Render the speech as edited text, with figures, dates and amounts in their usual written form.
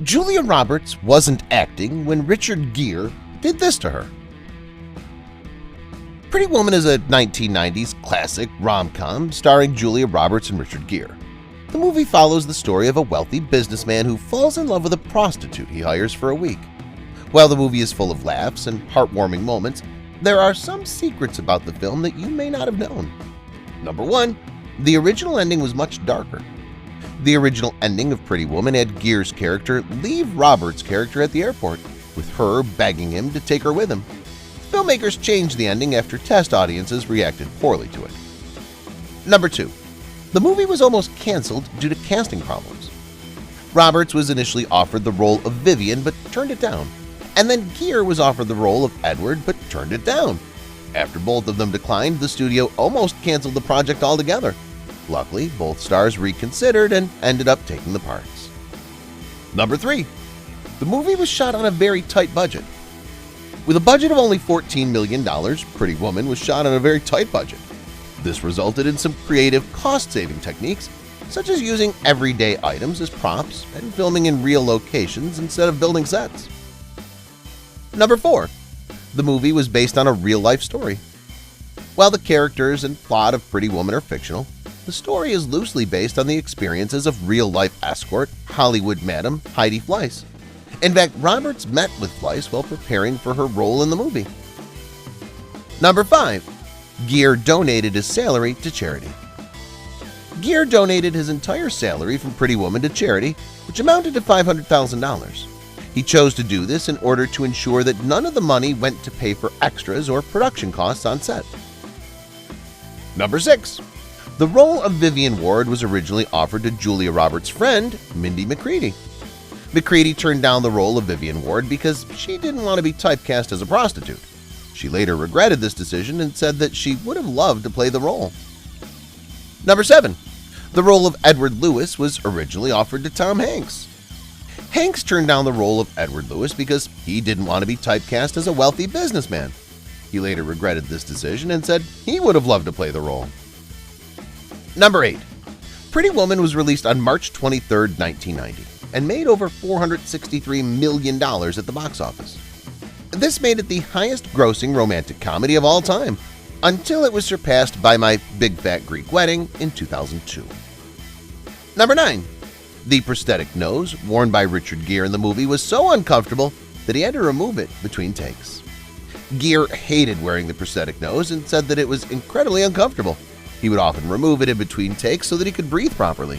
Julia Roberts wasn't acting when Richard Gere did this to her. Pretty Woman is a 1990s classic rom-com starring Julia Roberts and Richard Gere. The movie follows the story of a wealthy businessman who falls in love with a prostitute he hires for a week. While the movie is full of laughs and heartwarming moments, there are some secrets about the film that you may not have known. Number 1. The original ending was much darker. The original ending of Pretty Woman had Gere's character leave Roberts' character at the airport, with her begging him to take her with him. Filmmakers changed the ending after test audiences reacted poorly to it. Number 2. The movie was almost canceled due to casting problems. Roberts was initially offered the role of Vivian but turned it down, and then Gere was offered the role of Edward but turned it down. After both of them declined, the studio almost canceled the project altogether. Luckily, both stars reconsidered and ended up taking the parts. Number 3. The movie was shot on a very tight budget. With a budget of only $14 million, Pretty Woman was shot on a very tight budget. This resulted in some creative cost-saving techniques, such as using everyday items as props and filming in real locations instead of building sets. Number 4. The movie was based on a real-life story. While the characters and plot of Pretty Woman are fictional, the story is loosely based on the experiences of real-life escort Hollywood madam Heidi Fleiss. In fact, Roberts met with Fleiss while preparing for her role in the movie. Number 5. Gere donated his salary to charity. Gere donated his entire salary from Pretty Woman to charity, which amounted to $500,000. He chose to do this in order to ensure that none of the money went to pay for extras or production costs on set. Number 6. The role of Vivian Ward was originally offered to Julia Roberts' friend, Mindy McCready. McCready turned down the role of Vivian Ward because she didn't want to be typecast as a prostitute. She later regretted this decision and said that she would have loved to play the role. Number 7. The role of Edward Lewis was originally offered to Tom Hanks. Hanks turned down the role of Edward Lewis because he didn't want to be typecast as a wealthy businessman. He later regretted this decision and said he would have loved to play the role. Number 8. Pretty Woman was released on March 23, 1990, and made over $463 million at the box office. This made it the highest-grossing romantic comedy of all time, until it was surpassed by My Big Fat Greek Wedding in 2002. Number 9. The prosthetic nose worn by Richard Gere in the movie was so uncomfortable that he had to remove it between takes. Gere hated wearing the prosthetic nose and said that it was incredibly uncomfortable. He would often remove it in between takes so that he could breathe properly.